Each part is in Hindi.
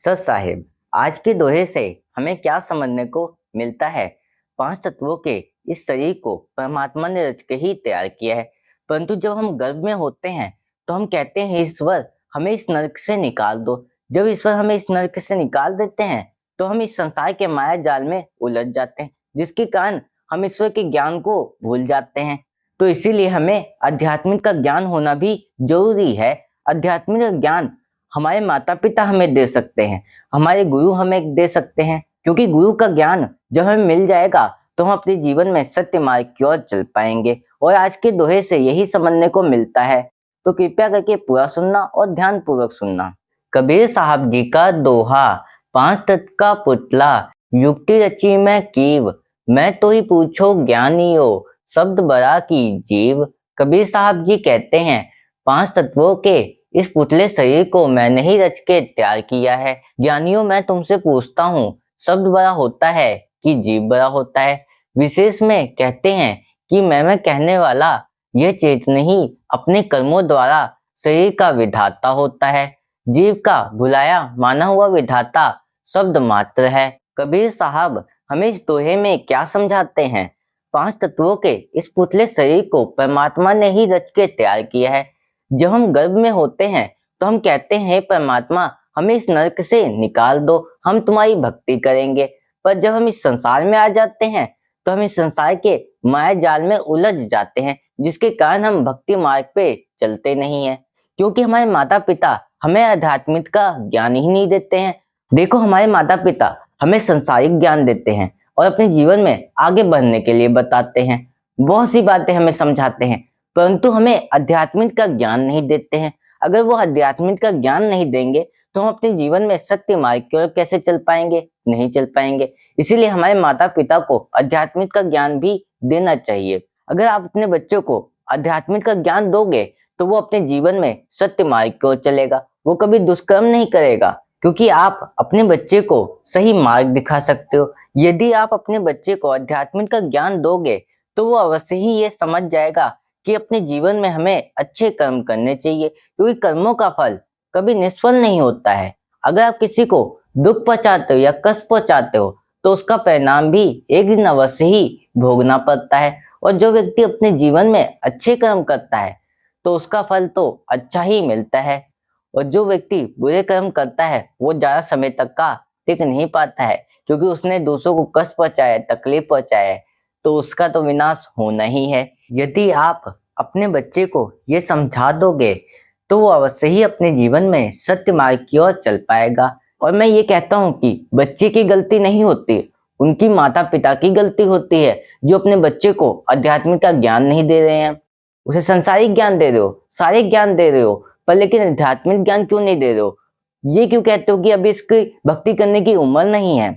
सच साहिब, आज के दोहे से हमें क्या समझने को मिलता है? पांच तत्वों के इस शरीर को परमात्मा ने रच के ही तैयार किया है। परंतु जब हम गर्भ में होते हैं तो हम कहते हैं, ईश्वर हमें इस नरक से निकाल दो। जब ईश्वर हमें इस नरक से निकाल देते हैं तो हम इस संसार के माया जाल में उलझ जाते हैं, जिसके कारण हम ईश्वर के ज्ञान को भूल जाते हैं। तो इसीलिए हमें आध्यात्मिक का ज्ञान होना भी जरूरी है। आध्यात्मिक ज्ञान हमारे माता पिता हमें दे सकते हैं, हमारे गुरु हमें दे सकते हैं, क्योंकि गुरु का ज्ञान जब हमें मिल जाएगा तो हम अपने जीवन में सत्य मार्ग की ओर चल पाएंगे। और आज के दोहे से यही समझने को मिलता है, तो कृपया करके पूरा सुनना और ध्यान पूर्वक सुनना। कबीर साहब जी का दोहा, पांच तत्व का पुतला, युक्ति रची मैं कीव, मैं तो ही पूछो ज्ञानियो, शब्द बड़ा की जीव। कबीर साहब जी कहते हैं, पांच तत्वों के इस पुतले शरीर को मैंने ही रच के तैयार किया है। ज्ञानियों, मैं तुमसे पूछता हूँ, शब्द बड़ा होता है कि जीव बड़ा होता है? विशेष में कहते हैं कि मैं कहने वाला यह चेतन ही अपने कर्मों द्वारा शरीर का विधाता होता है। जीव का बुलाया माना हुआ विधाता शब्द मात्र है। कबीर साहब हमें इस दोहे में क्या समझाते हैं? पांच तत्वों के इस पुतले शरीर को परमात्मा ने ही रच के तैयार किया है। जब हम गर्भ में होते हैं तो हम कहते हैं, परमात्मा हमें इस नरक से निकाल दो, हम तुम्हारी भक्ति करेंगे। पर जब हम इस संसार में आ जाते हैं तो हम इस संसार के माया जाल में उलझ जाते हैं, जिसके कारण हम भक्ति मार्ग पे चलते नहीं हैं, क्योंकि हमारे माता पिता हमें आध्यात्मिक का ज्ञान ही नहीं देते हैं। देखो, हमारे माता पिता हमें संसारिक ज्ञान देते हैं और अपने जीवन में आगे बढ़ने के लिए बताते हैं, बहुत सी बातें हमें समझाते हैं, परंतु हमें आध्यात्मिक का ज्ञान नहीं देते हैं। अगर वो आध्यात्मिक का ज्ञान नहीं देंगे तो हम अपने जीवन में सत्य मार्ग की ओर कैसे चल पाएंगे? नहीं चल पाएंगे। इसीलिए हमारे माता पिता को आध्यात्मिक का ज्ञान भी देना चाहिए। अगर आप अपने बच्चों को आध्यात्मिक का ज्ञान दोगे तो वो अपने जीवन में सत्य मार्ग की ओर चलेगा, वो कभी दुष्कर्म नहीं करेगा, क्योंकि आप अपने बच्चे को सही मार्ग दिखा सकते हो। यदि आप अपने बच्चे को आध्यात्मिक का ज्ञान दोगे तो वो अवश्य ही ये समझ जाएगा कि अपने जीवन में हमें अच्छे कर्म करने चाहिए, क्योंकि कर्मों का फल कभी निष्फल नहीं होता है। अगर आप किसी को दुख पहुंचाते हो या कष्ट पहुंचाते हो तो उसका परिणाम भी एक दिन अवश्य ही भोगना पड़ता है। और जो व्यक्ति अपने जीवन में अच्छे कर्म करता है तो उसका फल तो अच्छा ही मिलता है, और जो व्यक्ति बुरे कर्म करता है वो ज्यादा समय तक का टिक नहीं पाता है, क्योंकि उसने दूसरों को कष्ट पहुंचाया, तकलीफ पहुंचाया है, तो उसका तो विनाश होना ही है। यदि आप अपने बच्चे को ये समझा दोगे तो वो अवश्य ही अपने जीवन में सत्य मार्ग की ओर चल पाएगा। और मैं ये कहता हूँ कि बच्चे की गलती नहीं होती, उनकी माता पिता की गलती होती है, जो अपने बच्चे को आध्यात्मिक का ज्ञान नहीं दे रहे हैं। उसे संसारिक ज्ञान दे रहे हो, सारे ज्ञान दे रहे हो, पर लेकिन आध्यात्मिक ज्ञान क्यों नहीं दे रहे हो? ये क्यों कहते हो कि अभी इसकी भक्ति करने की उम्र नहीं है?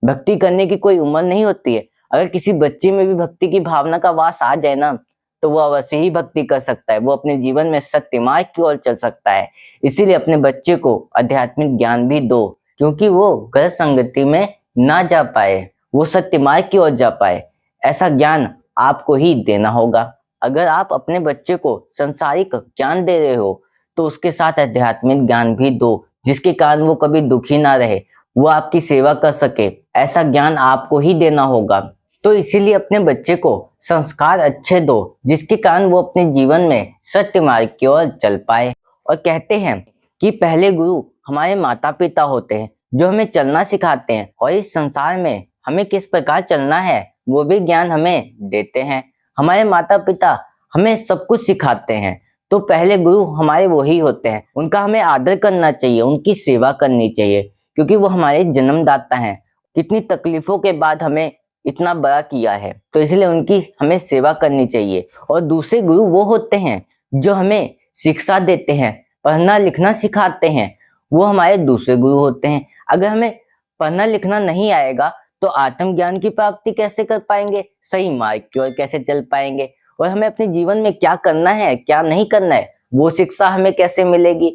भक्ति करने की कोई उम्र नहीं होती है। अगर किसी बच्चे में भी भक्ति की भावना का वास आ जाए ना, तो वो अवश्य ही भक्ति कर सकता है, वो अपने जीवन में सत्य मार्ग की ओर चल सकता है। इसीलिए अपने बच्चे को आध्यात्मिक ज्ञान भी दो, क्योंकि वो गलत संगति में ना जा पाए, वो सत्य मार्ग की ओर जा पाए। ऐसा ज्ञान आपको ही देना होगा। अगर आप अपने बच्चे को संसारिक ज्ञान दे रहे हो तो उसके साथ आध्यात्मिक ज्ञान भी दो, जिसके कारण वो कभी दुखी ना रहे, वो आपकी सेवा कर सके। ऐसा ज्ञान आपको ही देना होगा। तो इसीलिए अपने बच्चे को संस्कार अच्छे दो, जिसके कारण वो अपने जीवन में सत्य मार्ग की ओर चल पाए। और कहते हैं कि पहले गुरु हमारे माता पिता होते हैं, जो हमें चलना सिखाते हैं, और इस संसार में हमें किस प्रकार चलना है वो भी ज्ञान हमें देते हैं। हमारे माता पिता हमें सब कुछ सिखाते हैं, तो पहले गुरु हमारे वही होते हैं। उनका हमें आदर करना चाहिए, उनकी सेवा करनी चाहिए, क्योंकि वो हमारे जन्मदाता हैं। कितनी तकलीफों के बाद हमें इतना बड़ा किया है, तो इसलिए उनकी हमें सेवा करनी चाहिए। और दूसरे गुरु वो होते हैं जो हमें शिक्षा देते हैं, पढ़ना लिखना सिखाते हैं, वो हमारे दूसरे गुरु होते हैं। अगर हमें पढ़ना लिखना नहीं आएगा तो आत्मज्ञान की प्राप्ति कैसे कर पाएंगे? सही मार्ग की ओर कैसे चल पाएंगे? और हमें अपने जीवन में क्या करना है, क्या नहीं करना है, वो शिक्षा हमें कैसे मिलेगी?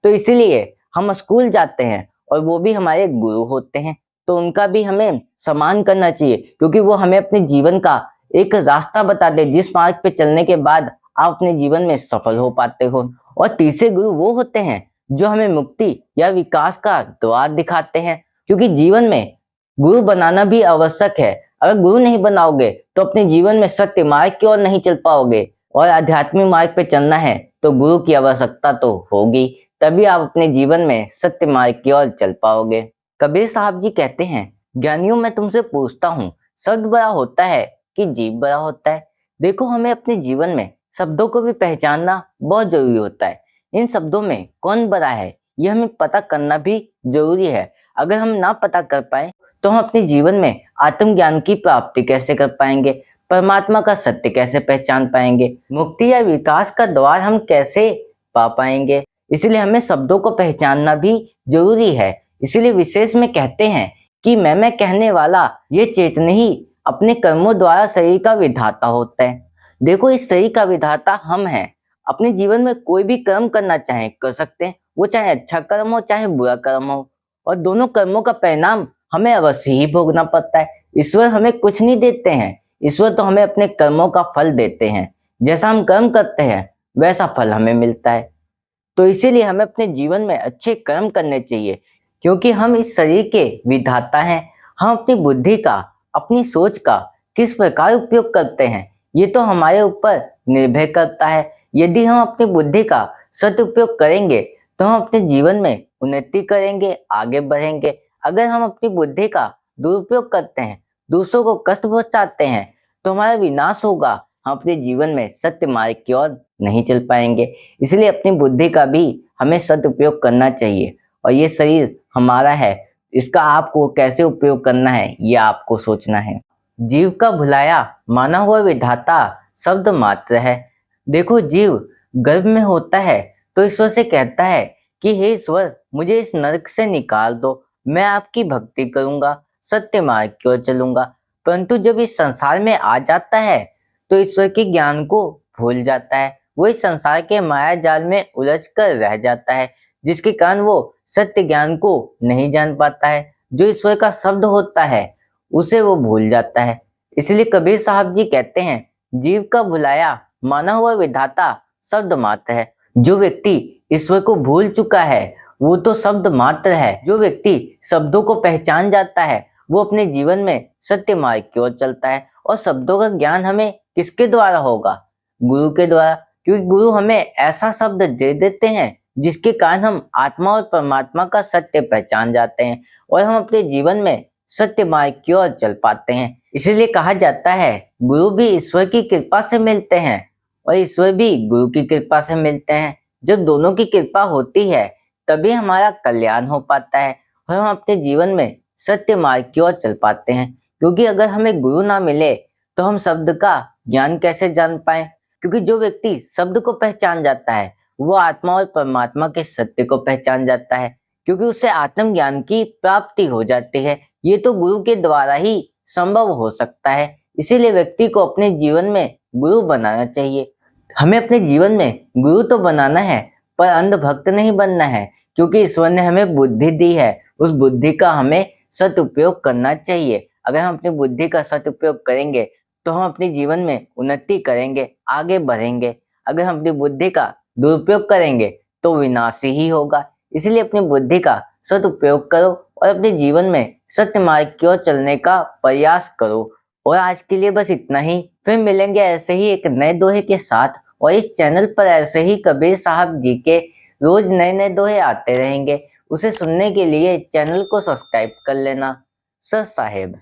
तो इसीलिए हम स्कूल जाते हैं और वो भी हमारे गुरु होते हैं, तो उनका भी हमें सम्मान करना चाहिए, क्योंकि वो हमें अपने जीवन का एक रास्ता बता दे, जिस मार्ग पे चलने के बाद आप अपने जीवन में सफल हो पाते हो। और तीसरे गुरु वो होते हैं जो हमें मुक्ति या विकास का द्वार दिखाते हैं। क्योंकि जीवन में गुरु बनाना भी आवश्यक है। अगर गुरु नहीं बनाओगे तो अपने जीवन में सत्य मार्ग की ओर नहीं चल पाओगे, और आध्यात्मिक मार्ग पे चलना है तो गुरु की आवश्यकता तो होगी, तभी आप अपने जीवन में सत्य मार्ग की ओर चल पाओगे। कबीर साहब जी कहते हैं, ज्ञानियों मैं तुमसे पूछता हूँ, शब्द बड़ा होता है कि जीव बड़ा होता है? देखो, हमें अपने जीवन में शब्दों को भी पहचानना बहुत जरूरी होता है। इन शब्दों में कौन बड़ा है ये हमें पता करना भी जरूरी है। अगर हम ना पता कर पाए तो हम अपने जीवन में आत्मज्ञान की प्राप्ति कैसे कर पाएंगे, परमात्मा का सत्य कैसे पहचान पाएंगे, मुक्ति या विकास का द्वार हम कैसे पा पाएंगे। इसलिए हमें शब्दों को पहचानना भी जरूरी है। इसीलिए विशेष में कहते हैं कि मैं कहने वाला ये चेतन ही अपने कर्मों द्वारा शरीर का विधाता होता है। देखो, इस शरीर का विधाता हम हैं। अपने जीवन में कोई भी कर्म करना चाहे कर सकते हैं, वो चाहे अच्छा कर्म हो चाहे बुरा कर्म हो, और दोनों कर्मों का परिणाम हमें अवश्य ही भोगना पड़ता है। ईश्वर हमें कुछ नहीं देते हैं, ईश्वर तो हमें अपने कर्मों का फल देते हैं। जैसा हम कर्म करते हैं वैसा फल हमें मिलता है। तो इसीलिए हमें अपने जीवन में अच्छे कर्म करने चाहिए, क्योंकि हम इस शरीर के विधाता हैं। हम अपनी बुद्धि का, अपनी सोच का किस प्रकार उपयोग करते हैं ये तो हमारे ऊपर निर्भर करता है। यदि हम अपनी बुद्धि का सदुपयोग करेंगे तो हम अपने जीवन में उन्नति करेंगे, आगे बढ़ेंगे। अगर हम अपनी बुद्धि का दुरुपयोग करते हैं, दूसरों को कष्ट पहुंचाते हैं, तो हमारा विनाश होगा। हम अपने जीवन में सत्य मार्ग की ओर नहीं चल पाएंगे। इसलिए अपनी बुद्धि का भी हमें सदुपयोग करना चाहिए। और ये शरीर हमारा है, इसका आपको कैसे उपयोग करना है ये आपको सोचना है। जीव का भुलाया माना हुआ विधाता शब्द मात्र है। देखो, जीव गर्भ में होता है तो ईश्वर से कहता है कि हे ईश्वर, मुझे इस नरक से निकाल दो, मैं आपकी भक्ति करूंगा, सत्य मार्ग की ओर चलूंगा। परंतु जब इस संसार में आ जाता है तो ईश्वर के ज्ञान को भूल जाता है। वो इस संसार के माया जाल में उलझ कर रह जाता है, जिसके कारण वो सत्य ज्ञान को नहीं जान पाता है। जो ईश्वर का शब्द होता है उसे वो भूल जाता है। इसलिए कबीर साहब जी कहते हैं, जीव का भुलाया माना हुआ विधाता शब्द मात्र है। जो व्यक्ति ईश्वर को भूल चुका है वो तो शब्द मात्र है। जो व्यक्ति शब्दों को पहचान जाता है वो अपने जीवन में सत्य मार्ग की ओर चलता है। और शब्दों का ज्ञान हमें किसके द्वारा होगा? गुरु के द्वारा। क्योंकि गुरु हमें ऐसा शब्द दे देते हैं जिसके कारण हम आत्मा और परमात्मा का सत्य पहचान जाते हैं, और हम अपने जीवन में सत्य मार्ग की ओर चल पाते हैं। इसीलिए कहा जाता है, गुरु भी ईश्वर की कृपा से मिलते हैं और ईश्वर भी गुरु की कृपा से मिलते हैं। जब दोनों की कृपा होती है तभी हमारा कल्याण हो पाता है और हम अपने जीवन में सत्य मार्ग की ओर चल पाते हैं। क्योंकि अगर हमें गुरु ना मिले तो हम शब्द का ज्ञान कैसे जान पाए? क्योंकि जो व्यक्ति शब्द को पहचान जाता है वो आत्मा और परमात्मा के सत्य को पहचान जाता है, क्योंकि उससे आत्मज्ञान की प्राप्ति हो जाती है। ये तो गुरु के द्वारा ही संभव हो सकता है। इसीलिए व्यक्ति को अपने जीवन में गुरु बनाना चाहिए। हमें अपने जीवन में गुरु तो बनाना है पर अंधभक्त नहीं बनना है, क्योंकि ईश्वर ने हमें बुद्धि दी है। उस बुद्धि का हमें सदुपयोग करना चाहिए। अगर हम अपनी बुद्धि का सदुपयोग करेंगे तो हम अपने जीवन में उन्नति करेंगे, आगे बढ़ेंगे। अगर हम अपनी बुद्धि का दुरुपयोग करेंगे तो विनाश ही होगा। इसलिए अपनी बुद्धि का सदुपयोग करो और अपने जीवन में सत्य मार्ग की ओर चलने का प्रयास करो। और आज के लिए बस इतना ही। फिर मिलेंगे ऐसे ही एक नए दोहे के साथ, और इस चैनल पर ऐसे ही कबीर साहब जी के रोज नए नए दोहे आते रहेंगे। उसे सुनने के लिए चैनल को सब्सक्राइब कर लेना। सत साहेब।